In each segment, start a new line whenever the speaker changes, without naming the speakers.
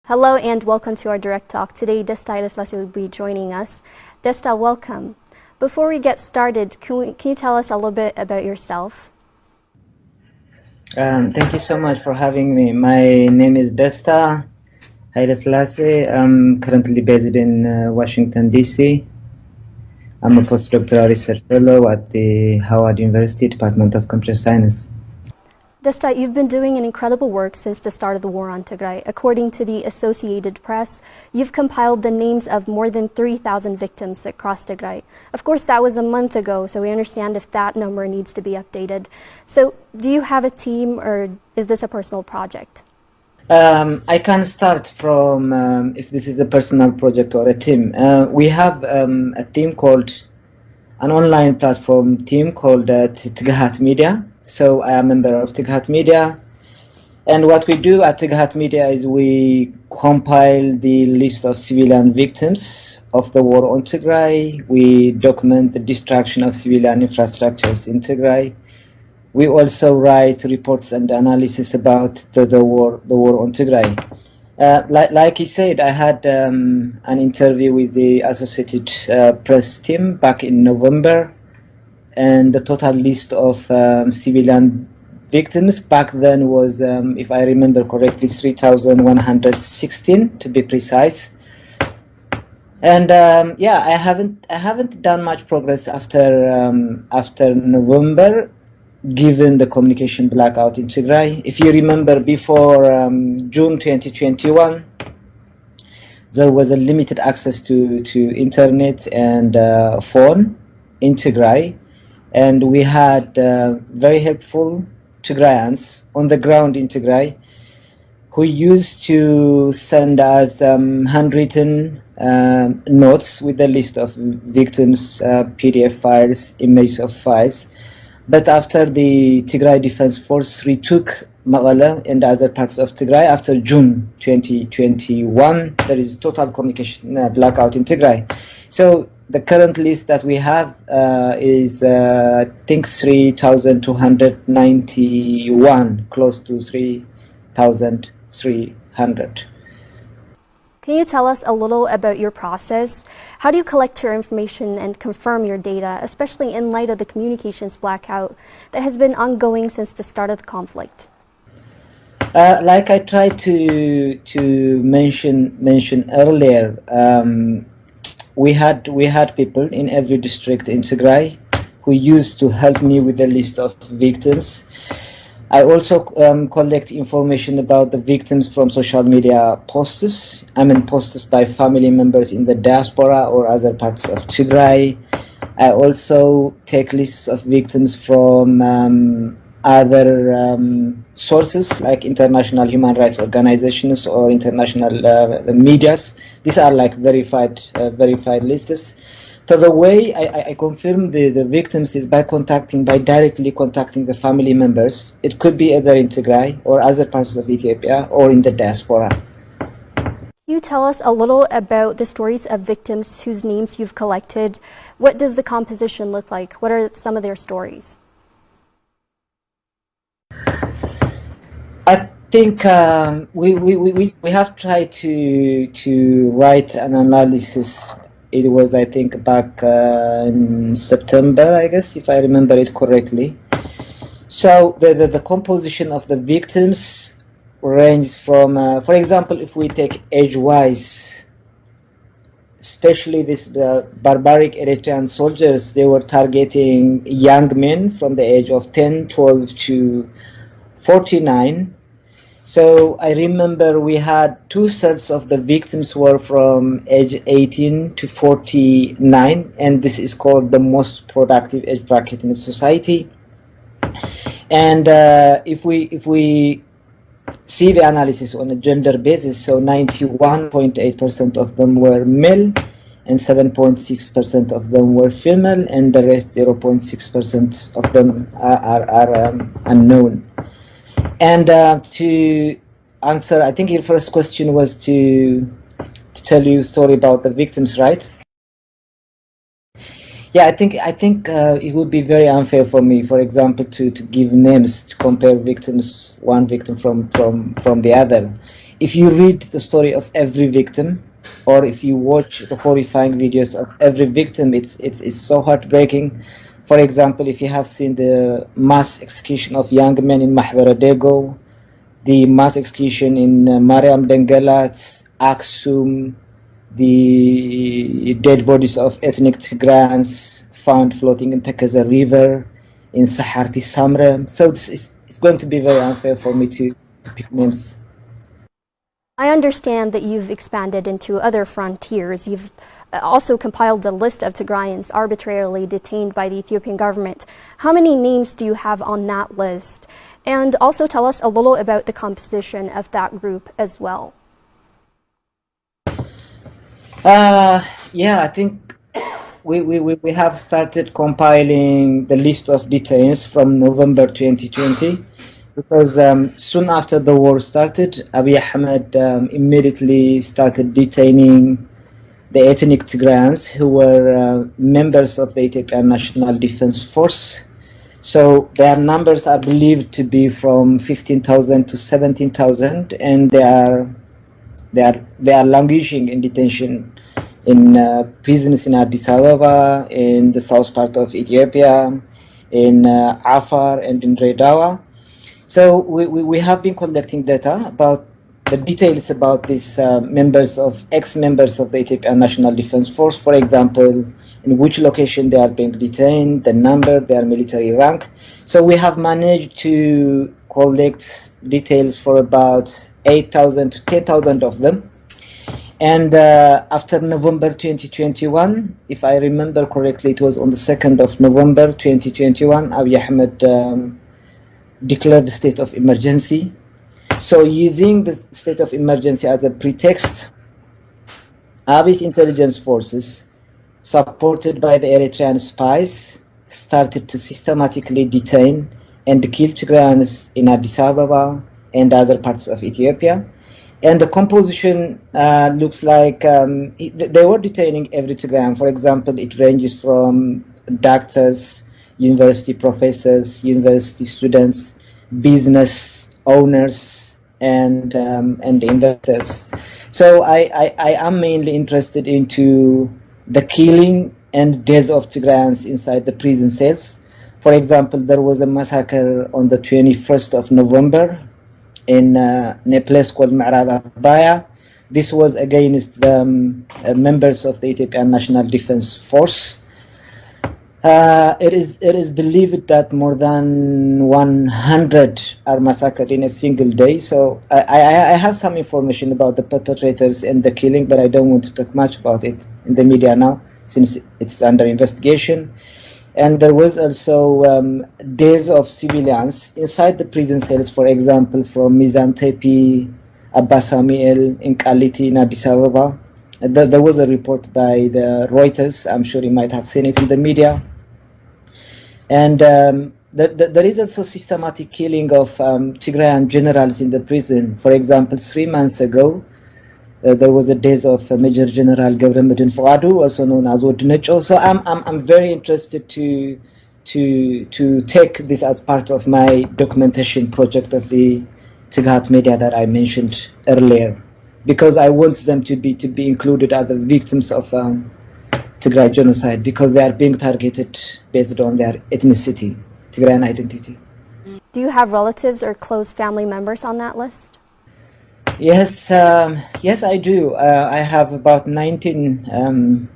Hello and welcome to our direct talk. Today, Desta Haileselassie will be joining us. Desta, welcome. Before we get started, can you tell us a little bit about yourself?
Thank you so much for having me. My name is Desta Haileselassie. I'm currently based in Washington, D.C. I'm a postdoctoral research fellow at the Howard University Department of Computer Science.
Desta, you've been doing an incredible work since the start of the war on Tigray. According to the Associated Press, you've compiled the names of more than 3,000 victims across Tigray. Of course, that was a month ago, so we understand if that number needs to be updated. So, do you have a team, or is this a personal project?
I can start from if this is a personal project or a team. We have a team called, an online platform team called Tghat Media. So I am a member of Tghat Media, and what we do at Tghat Media is we compile the list of civilian victims of the war on Tigray. We document the destruction of civilian infrastructures in Tigray. We also write reports and analysis about the war on Tigray. Like he said, I had an interview with the Associated Press team back in November. And the total list of civilian victims back then was, if I remember correctly, 3,116 to be precise. And yeah, I haven't done much progress after November, given the communication blackout in Tigray. If you remember, before June 2021, there was a limited access to internet and phone in Tigray. And we had very helpful Tigrayans on the ground in Tigray who used to send us handwritten notes with a list of victims, PDF files, images of files. But after the Tigray Defense Force retook Mekelle and other parts of Tigray after June 2021, there is total communication blackout in Tigray. So the current list that we have is, I think, 3,291, close to 3,300.
Can you tell us a little about your process? How do you collect your information and confirm your data, especially in light of the communications blackout that has been ongoing since the start of the conflict?
Like I tried to mention earlier, we had people in every district in Tigray who used to help me with the list of victims. I also collect information about the victims from social media posts. I mean, posts by family members in the diaspora or other parts of Tigray. I also take lists of victims from other sources like international human rights organizations or international medias. These are like verified lists. So the way I confirm the victims is by directly contacting the family members. It could be either in Tigray or other parts of Ethiopia or in the diaspora.
Can you tell us a little about the stories of victims whose names you've collected? What does the composition look like? What are some of their stories?
I think we have tried to write an analysis. It was, I think, back in September, I guess, if I remember it correctly. So the composition of the victims ranges from, for example, if we take age-wise, especially the barbaric Eritrean soldiers, they were targeting young men from the age of 10, 12 to 49. So I remember we had 2/3 of the victims were from age 18 to 49, and this is called the most productive age bracket in society. And if we see the analysis on a gender basis, so 91.8% of them were male, and 7.6% of them were female, and the rest 0.6% of them are unknown. And to answer, I think your first question was to tell you a story about the victims, right? Yeah, I think it would be very unfair for me, for example, to give names, to compare victims, one victim from the other. if you read the story of every victim, or if you watch the horrifying videos of every victim, it's so heartbreaking. For example, if you have seen the mass execution of young men in Mahwaradego, the mass execution in Mariam Dengelat, Aksum, the dead bodies of ethnic Tigrayans found floating in Takaza River, in Saharti Samre. So it's going to be very unfair for me to pick names.
I understand that you've expanded into other frontiers. You've also compiled a list of Tigrayans arbitrarily detained by the Ethiopian government. How many names do you have on that list? And also tell us a little about the composition of that group as well.
Yeah, I think we have started compiling the list of detains from November 2020. Because soon after the war started, Abiy Ahmed immediately started detaining the ethnic Tigrayans who were members of the Ethiopian National Defense Force. So their numbers are believed to be from 15,000 to 17,000, and they are languishing in detention in prisons in Addis Ababa, in the south part of Ethiopia, in Afar, and in Redawa. So we have been collecting data about the details about these ex-members of the Ethiopian National Defense Force, for example, in which location they are being detained, the number, their military rank. So we have managed to collect details for about 8,000 to 10,000 of them. And after November 2021, if I remember correctly, it was on the 2nd of November 2021, Abiy Ahmed declared the state of emergency. So using the state of emergency as a pretext, Abiy's intelligence forces, supported by the Eritrean spies, started to systematically detain and kill Tigrayans in Addis Ababa and other parts of Ethiopia. And the composition looks like they were detaining every Tigrayan. For example, it ranges from doctors, university professors, university students, business owners, and investors. So I am mainly interested into the killing and death of Tigrayans inside the prison cells. For example, there was a massacre on the 21st of November in a place called Ma'rab Abaya. This was against the members of the Ethiopian National Defense Force. It is believed that more than 100 are massacred in a single day. So I have some information about the perpetrators and the killing, but I don't want to talk much about it in the media now, since it's under investigation. And there was also days of civilians inside the prison cells, for example, from Mizan Tepi, Abbas Amiel, in Kaliti, in Addis Ababa. There was a report by the Reuters. I'm sure you might have seen it in the media. And there is also systematic killing of Tigrayan generals in the prison. For example, 3 months ago, there was a death of Major General ገብረመድህን Fuadu, also known as Wodnecho. So I'm very interested to take this as part of my documentation project of the Tghat Media that I mentioned earlier, because I want them to be included as the victims of Tigray genocide, because they are being targeted based on their ethnicity, Tigrayan identity.
Do you have relatives or close family members on that list?
Yes, yes, I do. I have about 19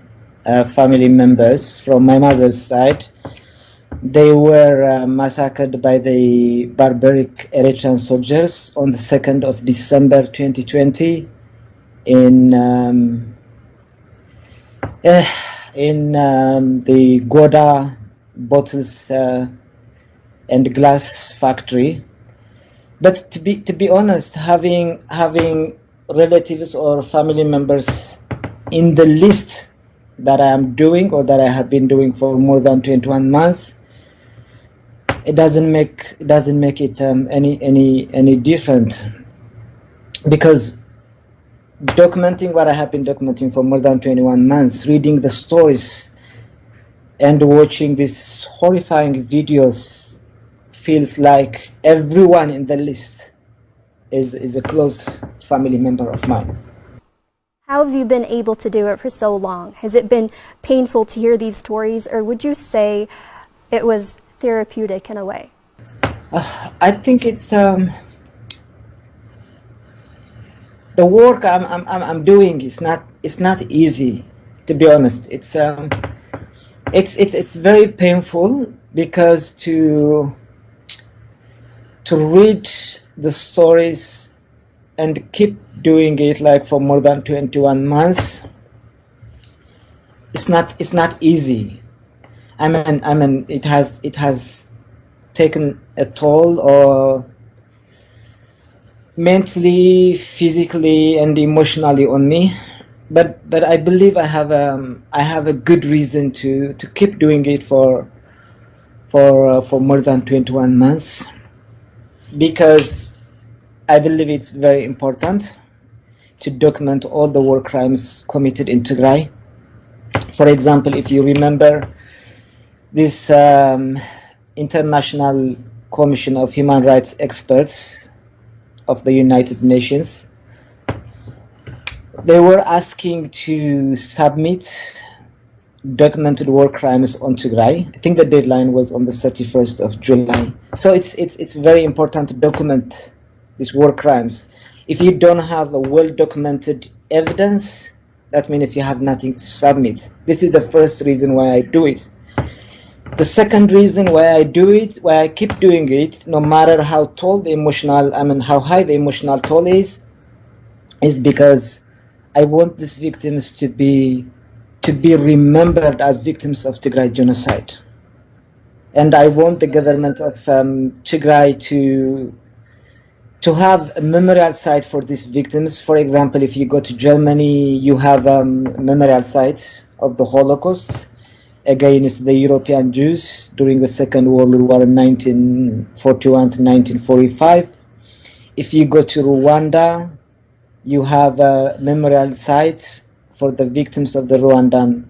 family members from my mother's side. They were massacred by the barbaric Eritrean soldiers on the 2nd of December 2020 in the Goda bottles and glass factory. But to be honest, having relatives or family members in the list that I am doing, or that I have been doing for more than 21 months, it doesn't make it any different, because documenting what I have been documenting for more than 21 months, reading the stories and watching these horrifying videos, feels like everyone in the list is a close family member of mine.
How have you been able to do it for so long? Has it been painful to hear these stories, or would you say it was therapeutic in a way?
I think it's the work I'm doing is not easy, to be honest. It's very painful because to read the stories and keep doing it like for more than 21 months, it's not easy. I mean it has taken a toll, or mentally, physically, and emotionally on me. But I believe I have a good reason to keep doing it for more than 21 months, because I believe it's very important to document all the war crimes committed in Tigray. For example, if you remember, this International Commission of Human Rights Experts of the United Nations, they were asking to submit documented war crimes on Tigray. I think the deadline was on the 31st of July. So it's very important to document these war crimes. If you don't have a well-documented evidence, that means you have nothing to submit. This is the first reason why I do it. The second reason why I do it, why I keep doing it, no matter how tall the emotional, how high the emotional toll is because I want these victims to be remembered as victims of Tigray genocide. And I want the government of Tigray to have a memorial site for these victims. For example, if you go to Germany, you have a memorial site of the Holocaust against the European Jews during the Second World War in 1941 to 1945. If you go to Rwanda, you have a memorial site for the victims of the Rwandan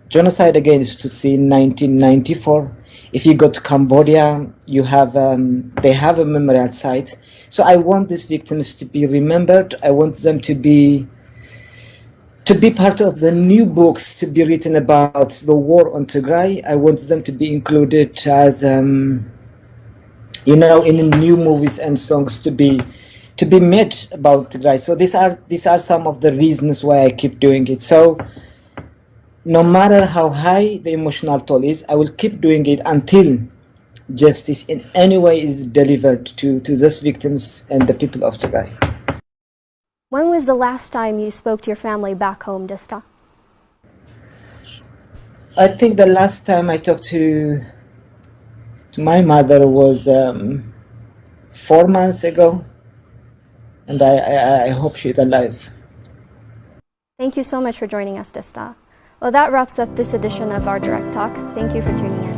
genocide against Tutsi in 1994. If you go to Cambodia, you have they have a memorial site. So I want these victims to be remembered. I want them to be part of the new books to be written about the war on Tigray. I want them to be included as in new movies and songs to be made about Tigray. So these are some of the reasons why I keep doing it. So no matter how high the emotional toll is, I will keep doing it until justice in any way is delivered to those victims and the people of Tigray.
When was the last time you spoke to your family back home, Desta?
I think the last time I talked to my mother was 4 months ago, and I hope she's alive.
Thank you so much for joining us, Desta. Well, that wraps up this edition of our Direct Talk. Thank you for tuning in.